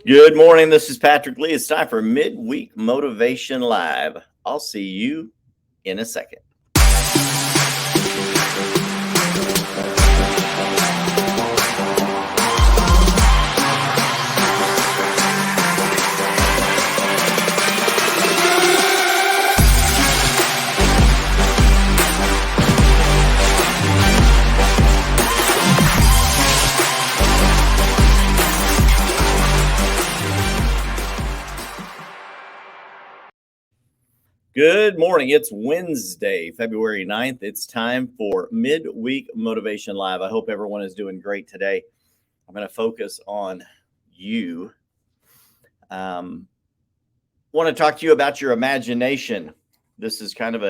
Good morning. This is Patrick Lee. It's time for Midweek Motivation Live. I'll see you in a second. Good morning. It's Wednesday, February 9th. It's time for Midweek Motivation Live. I hope everyone is doing great today. I'm going to focus on you. Want to talk to you about your imagination. This is kind of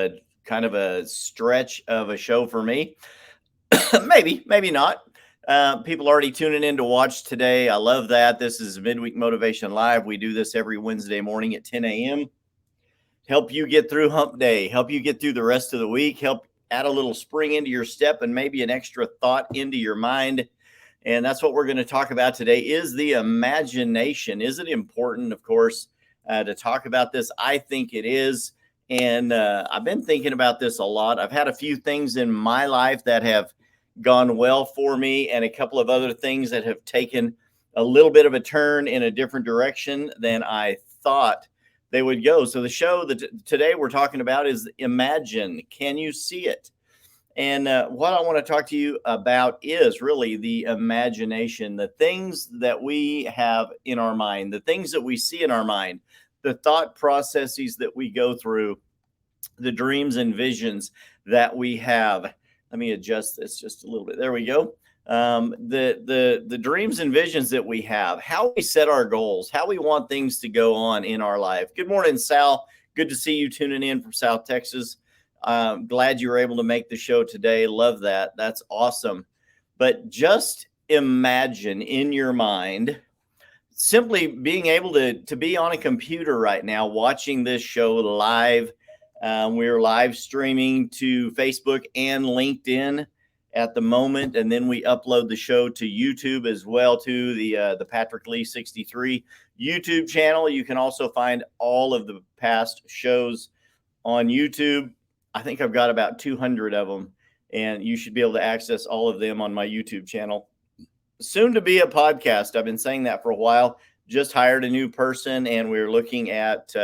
a stretch of a show for me. maybe not. People already tuning in to watch today. I love that. This is Midweek Motivation Live. We do this every Wednesday morning at 10 a.m. Help you get through hump day, help you get through the rest of the week, help add a little spring into your step and maybe an extra thought into your mind. And that's what we're going to talk about today is the imagination. Is it important, of course, to talk about this? I think it is. And I've been thinking about this a lot. I've had a few things in my life that have gone well for me and a couple of other things that have taken a little bit of a turn in a different direction than I thought they would go. So the show that today we're talking about is Imagine. Can you see it? And what I want to talk to you about is really the imagination, the things that we have in our mind, the things that we see in our mind, the thought processes that we go through, the dreams and visions that we have. Let me adjust this just a little bit. There we go. The dreams and visions that we have, how we set our goals, how we want things to go on in our life. Good morning, Sal. Good to see you tuning in from South Texas. Glad you were able to make the show today. Love that. That's awesome. But just imagine in your mind simply being able to be on a computer right now, watching this show live. We're live streaming to Facebook and LinkedIn at the moment, and then we upload the show to YouTube as well, to the Patrick Lee 63 YouTube channel. You can also find all of the past shows on YouTube. I think I've got about 200 of them, and you should be able to access all of them on my YouTube channel. Soon to be a podcast. I've been saying that for a while. Just hired a new person, and we're looking at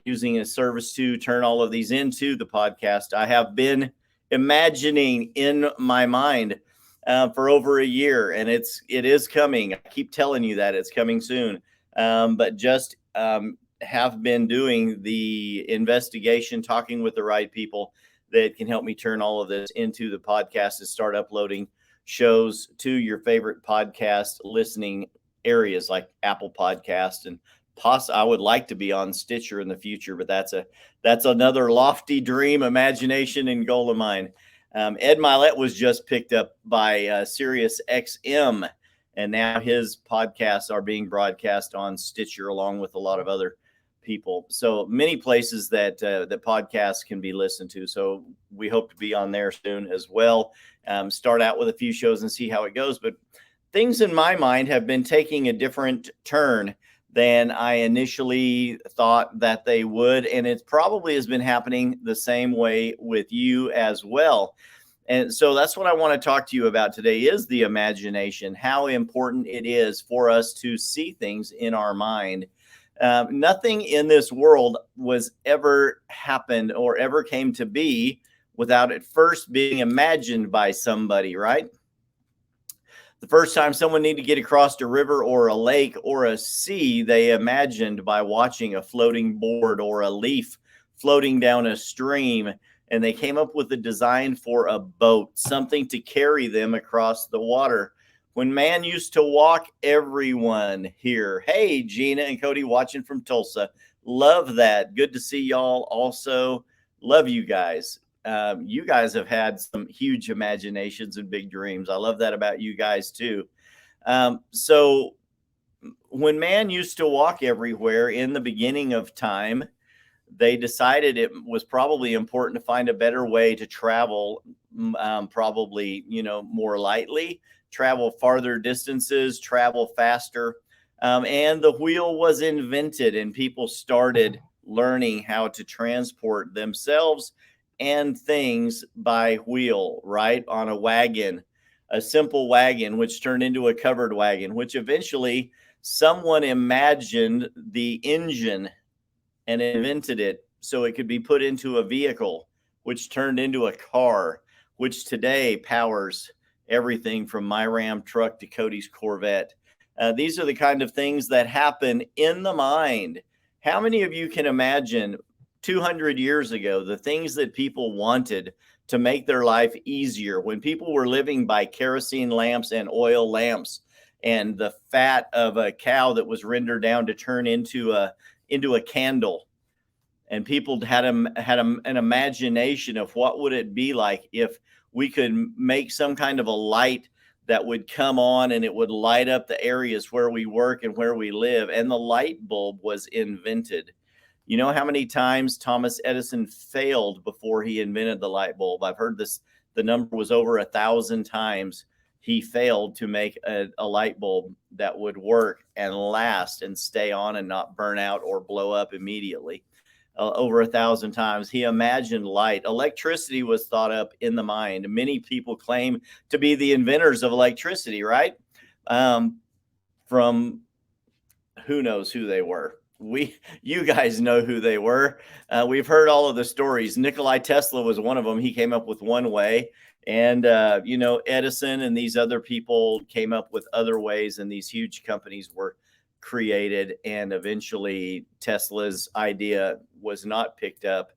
using a service to turn all of these into the podcast. I have been imagining in my mind for over a year, and it is coming. I keep telling you that it's coming soon, but just have been doing the investigation, talking with the right people that can help me turn all of this into the podcast and start uploading shows to your favorite podcast listening areas like Apple Podcast, and I would like to be on Stitcher in the future, but that's another lofty dream, imagination, and goal of mine. Ed Milet was just picked up by Sirius XM, and now his podcasts are being broadcast on Stitcher along with a lot of other people. So many places that podcasts can be listened to. So we hope to be on there soon as well. Start out with a few shows and see how it goes. But things in my mind have been taking a different turn than I initially thought that they would. And it probably has been happening the same way with you as well. And so that's what I want to talk to you about today is the imagination, how important it is for us to see things in our mind. Nothing in this world was ever happened or ever came to be without it first being imagined by somebody, right? The first time someone needed to get across a river or a lake or a sea, they imagined by watching a floating board or a leaf floating down a stream, and they came up with a design for a boat, something to carry them across the water. When man used to walk, everyone here. Hey, Gina and Cody watching from Tulsa. Love that. Good to see y'all also. Love you guys. You guys have had some huge imaginations and big dreams. I love that about you guys too. So when man used to walk everywhere in the beginning of time, they decided it was probably important to find a better way to travel, probably, more lightly, travel farther distances, travel faster. And the wheel was invented, and people started learning how to transport themselves and things by wheel, right? On a wagon, a simple wagon, which turned into a covered wagon, which eventually someone imagined the engine and invented it so it could be put into a vehicle, which turned into a car, which today powers everything from my Ram truck to Cody's Corvette. These are the kind of things that happen in the mind. How many of you can imagine 200 years ago the things that people wanted to make their life easier when people were living by kerosene lamps and oil lamps and the fat of a cow that was rendered down to turn into a candle? And people had an imagination of what would it be like if we could make some kind of a light that would come on and it would light up the areas where we work and where we live. And the light bulb was invented. You know how many times Thomas Edison failed before he invented the light bulb? I've heard this, the number was over 1,000 times he failed to make a light bulb that would work and last and stay on and not burn out or blow up immediately. Over 1,000 times. He imagined light. Electricity was thought up in the mind. Many people claim to be the inventors of electricity, right? From who knows who they were. You guys know who they were. We've heard all of the stories. Nikolai Tesla was one of them. He came up with one way. And, Edison and these other people came up with other ways, and these huge companies were created, and eventually Tesla's idea was not picked up,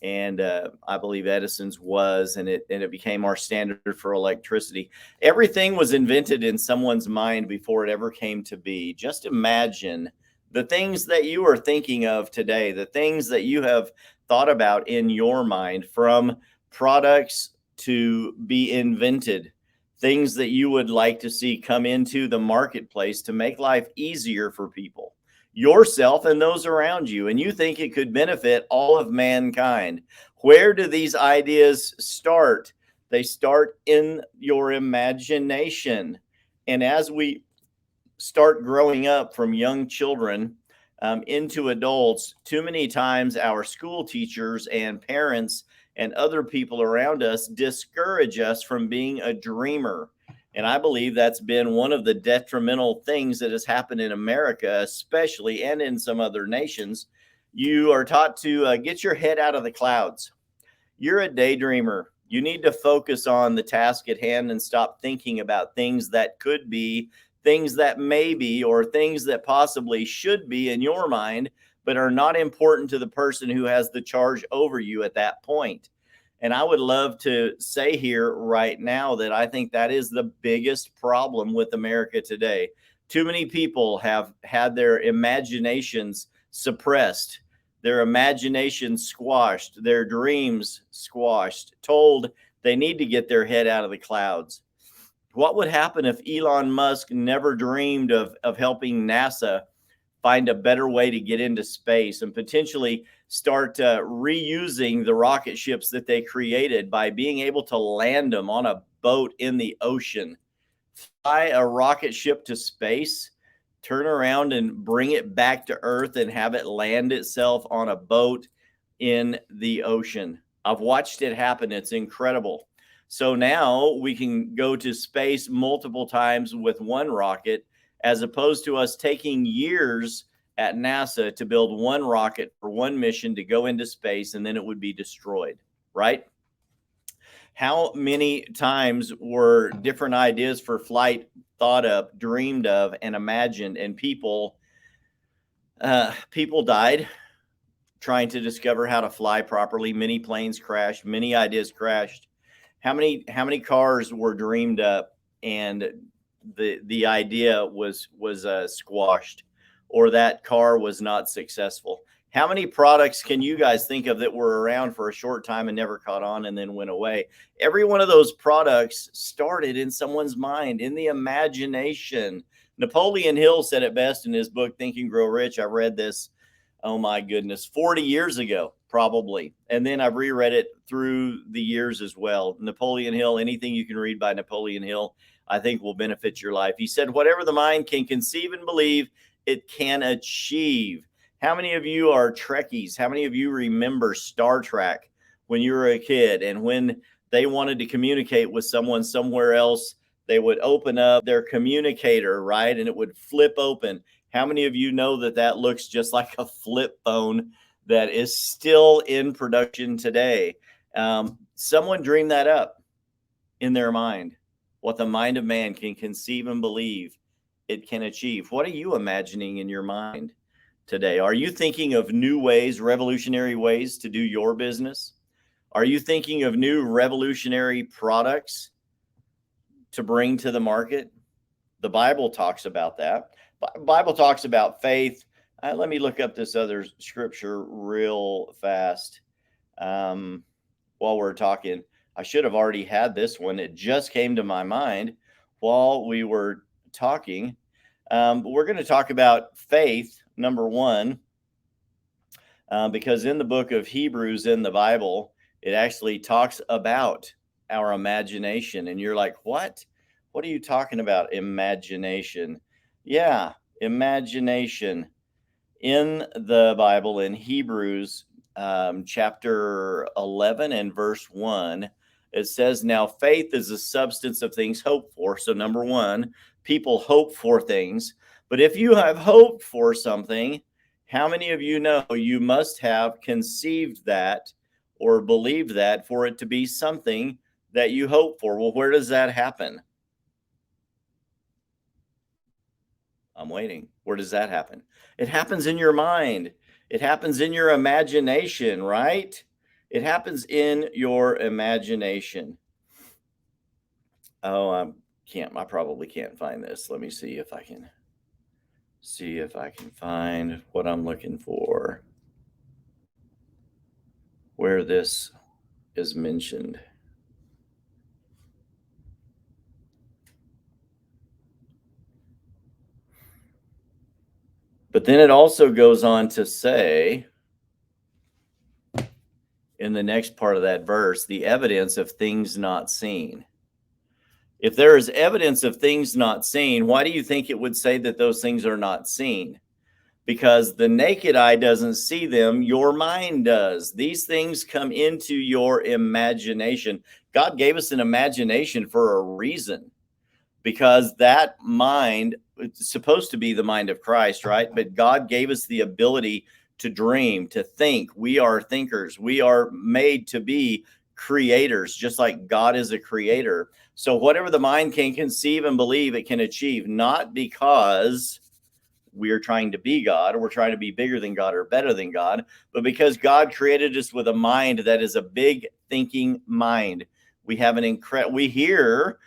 and I believe Edison's was, and it became our standard for electricity. Everything was invented in someone's mind before it ever came to be. Just imagine the things that you are thinking of today, the things that you have thought about in your mind, from products to be invented, things that you would like to see come into the marketplace to make life easier for people, yourself and those around you, and you think it could benefit all of mankind. Where do these ideas start? They start in your imagination. And as we start growing up from young children into adults, too many times our school teachers and parents and other people around us discourage us from being a dreamer. And I believe that's been one of the detrimental things that has happened in America, especially, and in some other nations. You are taught to get your head out of the clouds. You're a daydreamer. You need to focus on the task at hand and stop thinking about things that could be, things that may be, or things that possibly should be in your mind, but are not important to the person who has the charge over you at that point. And I would love to say here right now that I think that is the biggest problem with America today. Too many people have had their imaginations suppressed, their imaginations squashed, their dreams squashed, told they need to get their head out of the clouds. What would happen if Elon Musk never dreamed of helping NASA find a better way to get into space and potentially start reusing the rocket ships that they created by being able to land them on a boat in the ocean, fly a rocket ship to space, turn around and bring it back to Earth and have it land itself on a boat in the ocean. I've watched it happen. It's incredible. So now we can go to space multiple times with one rocket, as opposed to us taking years at NASA to build one rocket for one mission to go into space, and then it would be destroyed, right? How many times were different ideas for flight thought of, dreamed of, and imagined, and people died trying to discover how to fly properly? Many planes crashed, many ideas crashed. How many cars were dreamed up and the idea was squashed, or that car was not successful? How many products can you guys think of that were around for a short time and never caught on and then went away? Every one of those products started in someone's mind, in the imagination. Napoleon Hill said it best in his book, Think and Grow Rich. I read this, oh my goodness, 40 years ago, probably. And then I've reread it through the years as well. Napoleon Hill, anything you can read by Napoleon Hill, I think will benefit your life. He said, whatever the mind can conceive and believe, it can achieve. How many of you are Trekkies? How many of you remember Star Trek when you were a kid, and when they wanted to communicate with someone somewhere else, they would open up their communicator, right? And it would flip open. How many of you know that that looks just like a flip phone that is still in production today? Someone dreamed that up in their mind. What the mind of man can conceive and believe, it can achieve. What are you imagining in your mind today? Are you thinking of new ways, revolutionary ways to do your business? Are you thinking of new revolutionary products to bring to the market? The Bible talks about that. Bible talks about faith. Let me look up this other scripture real fast while we're talking. I should have already had this one. It just came to my mind while we were talking. We're going to talk about faith, number one, because in the book of Hebrews in the Bible, it actually talks about our imagination. And you're like, what? What are you talking about? Imagination. Yeah, imagination. In the Bible, in Hebrews chapter 11 and verse 1, it says, now faith is the substance of things hoped for. So number one, people hope for things. But if you have hoped for something, how many of you know you must have conceived that or believed that for it to be something that you hope for? Well, where does that happen? I'm waiting. Where does that happen? It happens in your mind. It happens in your imagination, right? It happens in your imagination. Oh, I probably can't find this. Let me see if I can find what I'm looking for, where this is mentioned. But then it also goes on to say in the next part of that verse, the evidence of things not seen. If there is evidence of things not seen, why do you think it would say that those things are not seen? Because the naked eye doesn't see them, your mind does. These things come into your imagination. God gave us an imagination for a reason, because that mind, it's supposed to be the mind of Christ, right? But God gave us the ability to dream, to think. We are thinkers. We are made to be creators, just like God is a creator. So whatever the mind can conceive and believe, it can achieve, not because we are trying to be God, or we're trying to be bigger than God or better than God, but because God created us with a mind that is a big thinking mind. We have an we hear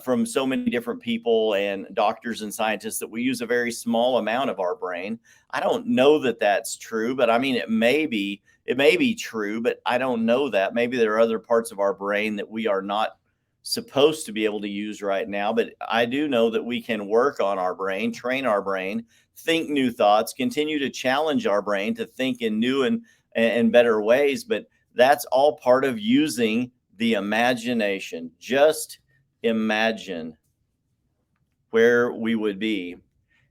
from so many different people and doctors and scientists that we use a very small amount of our brain. I don't know that that's true, but I mean, it may be true, but I don't know that. Maybe there are other parts of our brain that we are not supposed to be able to use right now, but I do know that we can work on our brain, train our brain, think new thoughts, continue to challenge our brain to think in new and better ways. But that's all part of using the imagination. Just imagine where we would be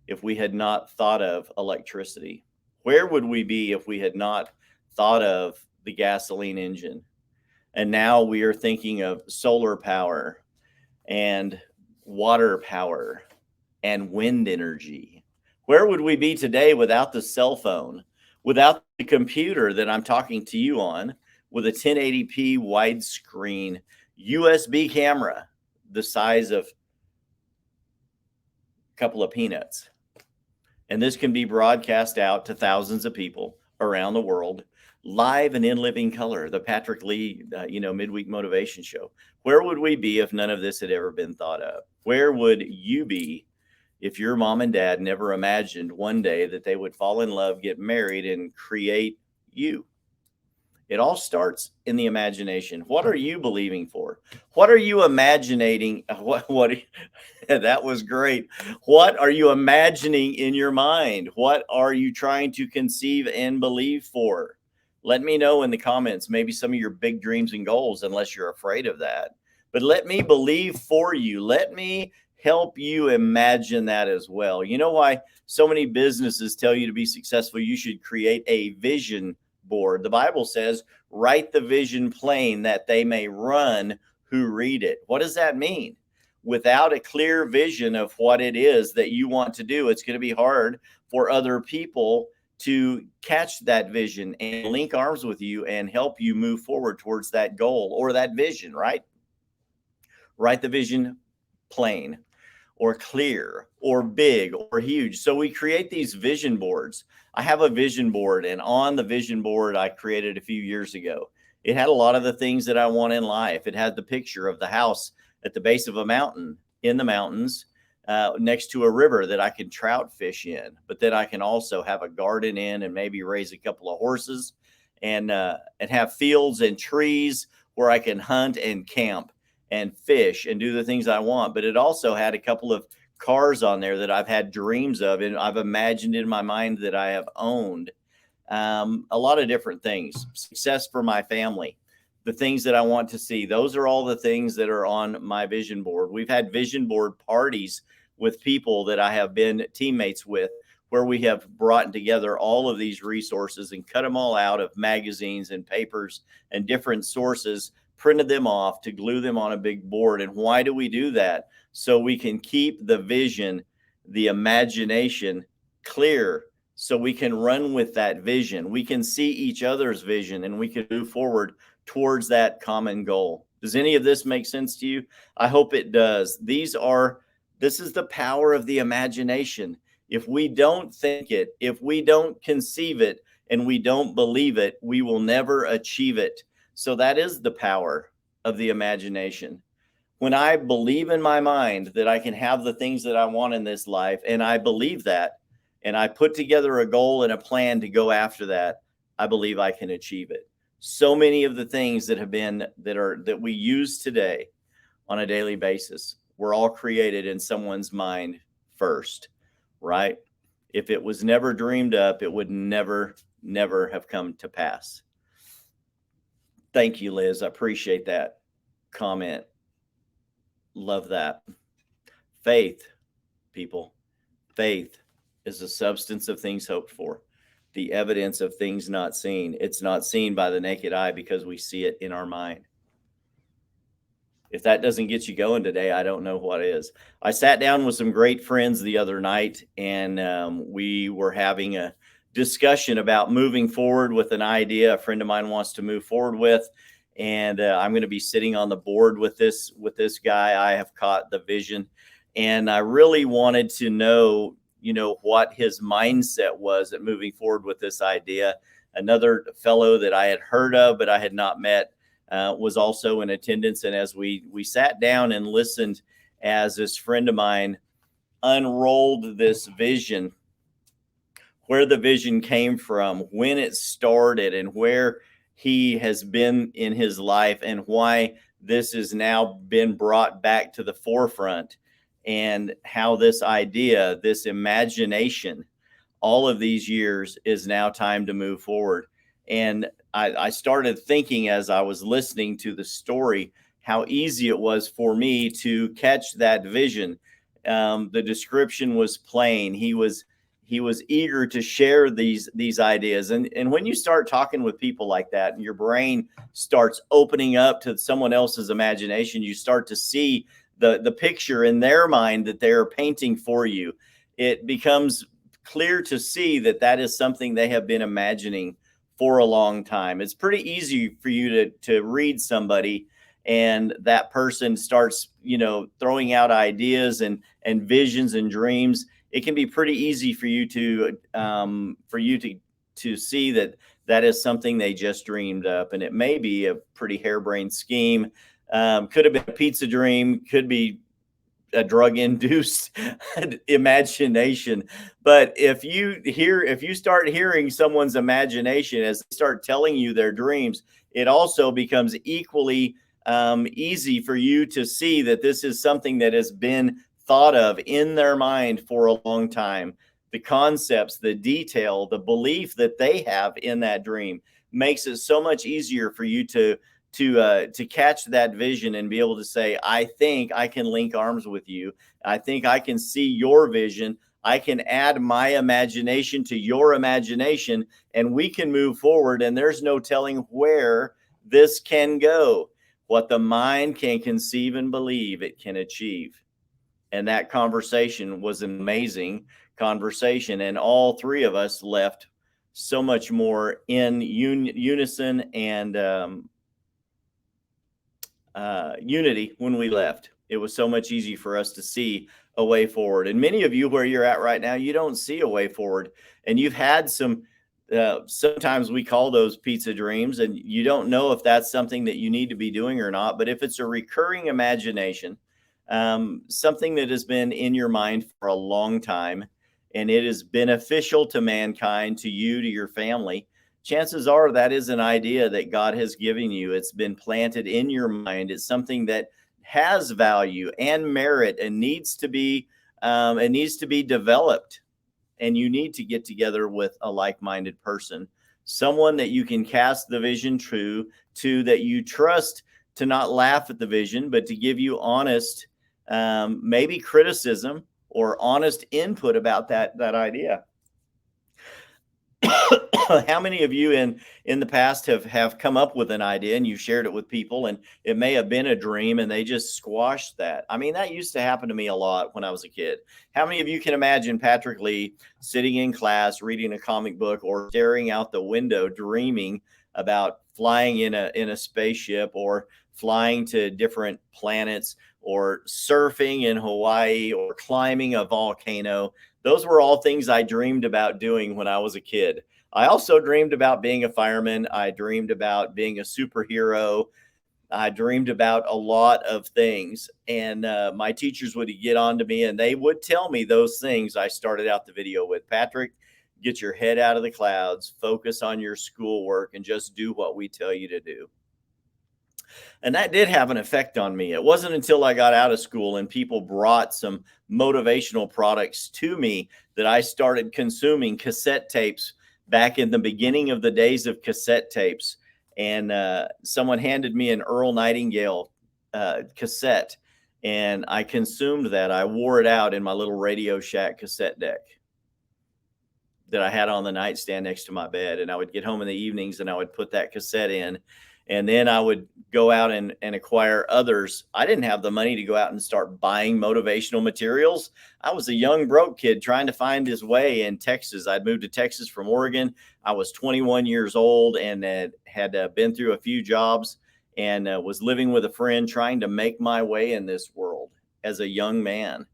if we had not thought of electricity. Where would we be if we had not thought of the gasoline engine? And now we are thinking of solar power and water power and wind energy. Where would we be today without the cell phone, without the computer that I'm talking to you on, with a 1080p widescreen USB camera the size of a couple of peanuts? And this can be broadcast out to thousands of people around the world, live and in living color. The Patrick Lee, midweek motivation show. Where would we be if none of this had ever been thought of? Where would you be if your mom and dad never imagined one day that they would fall in love, get married, and create you? It all starts in the imagination. What are you believing for? What are you imagining? What that was great. What are you imagining in your mind? What are you trying to conceive and believe for? Let me know in the comments, maybe some of your big dreams and goals, unless you're afraid of that. but let me believe for you. Let me help you imagine that as well. You know why so many businesses tell you to be successful? You should create a vision board. The Bible says, write the vision plain that they may run who read it. What does that mean? Without a clear vision of what it is that you want to do, it's going to be hard for other people to catch that vision and link arms with you and help you move forward towards that goal or that vision, right? Write the vision plain or clear or big or huge. So we create these vision boards. I have a vision board, and on the vision board I created a few years ago, it had a lot of the things that I want in life. It had the picture of the house at the base of a mountain, in the mountains, next to a river that I can trout fish in, but then I can also have a garden in and maybe raise a couple of horses and have fields and trees where I can hunt and camp and fish and do the things I want. But it also had a couple of cars on there that I've had dreams of and I've imagined in my mind that I have owned. A lot of different things, success for my family, the things that I want to see. Those are all the things that are on my vision board. We've had vision board parties with people that I have been teammates with, where we have brought together all of these resources and cut them all out of magazines and papers and different sources, printed them off to glue them on a big board. And why do we do that? So we can keep the vision, the imagination clear, so we can run with that vision. We can see each other's vision and we can move forward towards that common goal. Does any of this make sense to you? I hope it does. This is the power of the imagination. If we don't think it, if we don't conceive it, and we don't believe it, we will never achieve it. So that is the power of the imagination. When I believe in my mind that I can have the things that I want in this life, and I believe that, and I put together a goal and a plan to go after that, I believe I can achieve it. So many of the things that we use today on a daily basis were all created in someone's mind first, right? If it was never dreamed up, it would never have come to pass. Thank you, Liz. I appreciate that comment. Love that. Faith, people. Faith is the substance of things hoped for, the evidence of things not seen. It's not seen by the naked eye because we see it in our mind. If that doesn't get you going today, I don't know what is. I sat down with some great friends the other night, and we were having a discussion about moving forward with an idea a friend of mine wants to move forward with. And I'm going to be sitting on the board with this guy. I have caught the vision, and I really wanted to know, what his mindset was at moving forward with this idea. Another fellow that I had heard of, but I had not met, was also in attendance. And as we sat down and listened as this friend of mine unrolled this vision, where the vision came from, when it started, and where he has been in his life, and why this has now been brought back to the forefront, and how this idea, this imagination, all of these years is now time to move forward. And I started thinking as I was listening to the story, how easy it was for me to catch that vision. The description was plain. He was eager to share these ideas. And when you start talking with people like that, and your brain starts opening up to someone else's imagination, you start to see the picture in their mind that they're painting for you. It becomes clear to see that is something they have been imagining for a long time. It's pretty easy for you to read somebody, and that person starts, throwing out ideas and visions and dreams. It can be pretty easy for you to see that is something they just dreamed up, and it may be a pretty harebrained scheme. Could have been a pizza dream, could be a drug-induced imagination. But if you start hearing someone's imagination as they start telling you their dreams, it also becomes equally easy for you to see that this is something that has been thought of in their mind for a long time. The concepts, the detail, the belief that they have in that dream makes it so much easier for you to to catch that vision and be able to say, I think I can link arms with you. I think I can see your vision. I can add my imagination to your imagination, and we can move forward. And there's no telling where this can go. What the mind can conceive and believe, it can achieve. And that conversation was an amazing conversation. And all three of us left so much more in unison and unity when we left. It was so much easier for us to see a way forward. And many of you where you're at right now, you don't see a way forward. And you've had some, sometimes we call those pizza dreams, and you don't know if that's something that you need to be doing or not. But if it's a recurring imagination, something that has been in your mind for a long time, and it is beneficial to mankind, to you, to your family, chances are that is an idea that God has given you. It's been planted in your mind. It's something that has value and merit and needs to be developed. And you need to get together with a like-minded person, someone that you can cast the vision to, that you trust, to not laugh at the vision, but to give you honest, maybe criticism or honest input about that idea. How many of you in the past have come up with an idea and you shared it with people, and it may have been a dream and they just squashed that? I mean, that used to happen to me a lot when I was a kid. How many of you can imagine Patrick Lee sitting in class reading a comic book or staring out the window dreaming about flying in a spaceship, or flying to different planets, or surfing in Hawaii, or climbing a volcano? Those were all things I dreamed about doing when I was a kid. I also dreamed about being a fireman. I dreamed about being a superhero. I dreamed about a lot of things. And my teachers would get on to me and they would tell me those things I started out the video with. Patrick, get your head out of the clouds, focus on your schoolwork, and just do what we tell you to do. And that did have an effect on me. It wasn't until I got out of school and people brought some motivational products to me that I started consuming cassette tapes back in the beginning of the days of cassette tapes. And someone handed me an Earl Nightingale cassette, and I consumed that. I wore it out in my little Radio Shack cassette deck that I had on the nightstand next to my bed. And I would get home in the evenings and I would put that cassette in. And then I would go out and acquire others. I didn't have the money to go out and start buying motivational materials. I was a young broke kid trying to find his way in Texas. I'd moved to Texas from Oregon. I was 21 years old and had been through a few jobs, and was living with a friend trying to make my way in this world as a young man.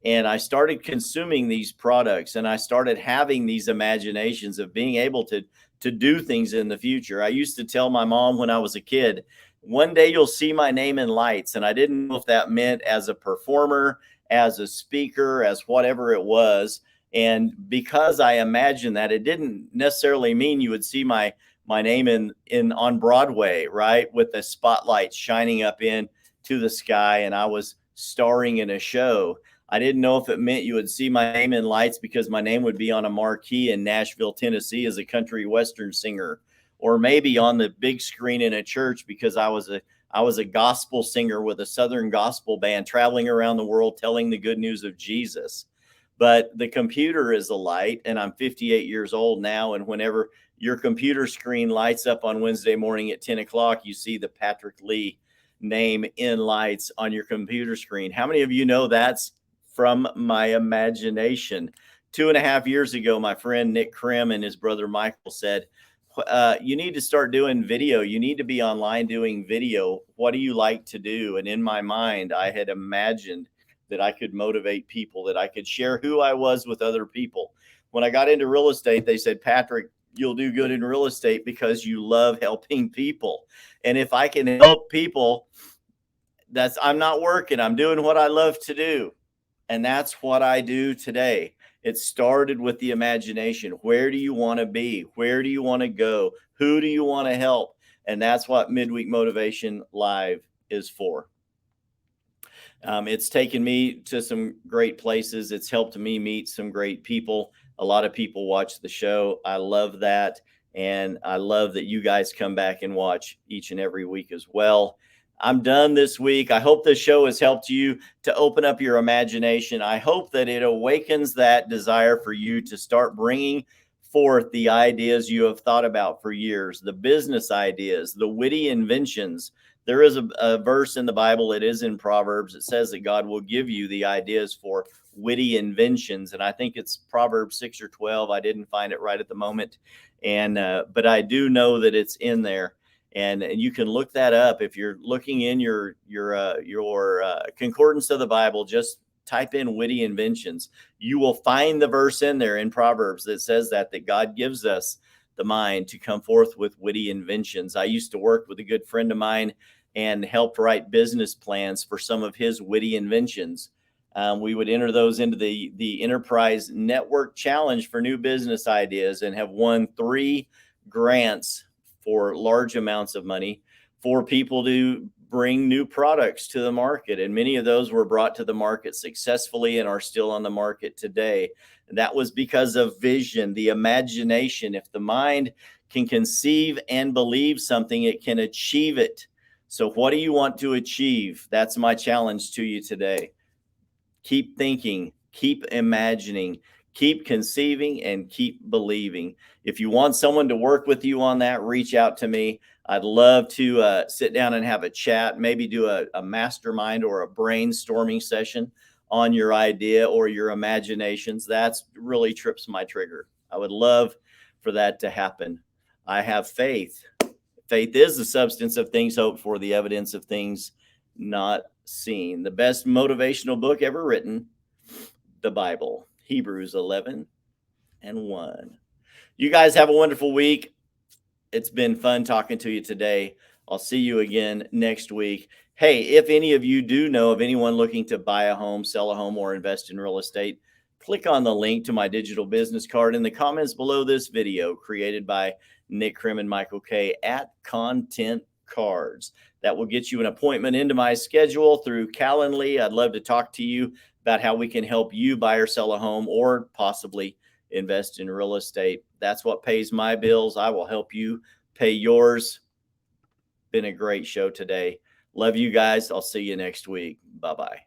And I started consuming these products, and I started having these imaginations of being able to do things in the future. I used to tell my mom when I was a kid, one day you'll see my name in lights. And I didn't know if that meant as a performer, as a speaker, as whatever it was. And because I imagined that, it didn't necessarily mean you would see my name in on Broadway, right, with the spotlight shining up in to the sky and I was starring in a show. I didn't know if it meant you would see my name in lights because my name would be on a marquee in Nashville, Tennessee as a country western singer, or maybe on the big screen in a church because I was a gospel singer with a Southern gospel band traveling around the world telling the good news of Jesus. But the computer is a light, and I'm 58 years old now. And whenever your computer screen lights up on Wednesday morning at 10 o'clock, you see the Patrick Lee name in lights on your computer screen. How many of you know that's from my imagination? 2.5 years ago, my friend Nick Krim and his brother Michael said, you need to start doing video. You need to be online doing video. What do you like to do? And in my mind, I had imagined that I could motivate people, that I could share who I was with other people. When I got into real estate, they said, Patrick, you'll do good in real estate because you love helping people. And if I can help people, I'm not working. I'm doing what I love to do. And that's what I do today. It started with the imagination. Where do you want to be? Where do you want to go? Who do you want to help? And that's what Midweek Motivation Live is for. It's taken me to some great places. It's helped me meet some great people. A lot of people watch the show. I love that. And I love that you guys come back and watch each and every week as well. I'm done this week. I hope this show has helped you to open up your imagination. I hope that it awakens that desire for you to start bringing forth the ideas you have thought about for years, the business ideas, the witty inventions. There is a verse in the Bible, it is in Proverbs. It says that God will give you the ideas for witty inventions. And I think it's Proverbs 6 or 12. I didn't find it right at the moment. But I do know that it's in there. And you can look that up if you're looking in your concordance of the Bible. Just type in witty inventions. You will find the verse in there in Proverbs that says that God gives us the mind to come forth with witty inventions. I used to work with a good friend of mine and helped write business plans for some of his witty inventions. We would enter those into the Enterprise Network Challenge for new business ideas and have won 3 grants for large amounts of money for people to bring new products to the market. And many of those were brought to the market successfully and are still on the market today. And that was because of vision, the imagination. If the mind can conceive and believe something, it can achieve it. So what do you want to achieve? That's my challenge to you today. Keep thinking, keep imagining, keep conceiving, and keep believing. If you want someone to work with you on that, reach out to me. I'd love to sit down and have a chat, maybe do a mastermind or a brainstorming session on your idea or your imaginations. That's really trips my trigger. I would love for that to happen. I have faith. Faith is the substance of things hoped for, the evidence of things not seen. The best motivational book ever written, the Bible, Hebrews 11:1. You guys have a wonderful week. It's been fun talking to you today. I'll see you again next week. Hey, if any of you do know of anyone looking to buy a home, sell a home, or invest in real estate, click on the link to my digital business card in the comments below this video, created by Nick Krim and Michael K. at Content Cards. That will get you an appointment into my schedule through Calendly. I'd love to talk to you about how we can help you buy or sell a home or possibly invest in real estate. That's what pays my bills. I will help you pay yours. Been a great show today. Love you guys. I'll see you next week. Bye-bye.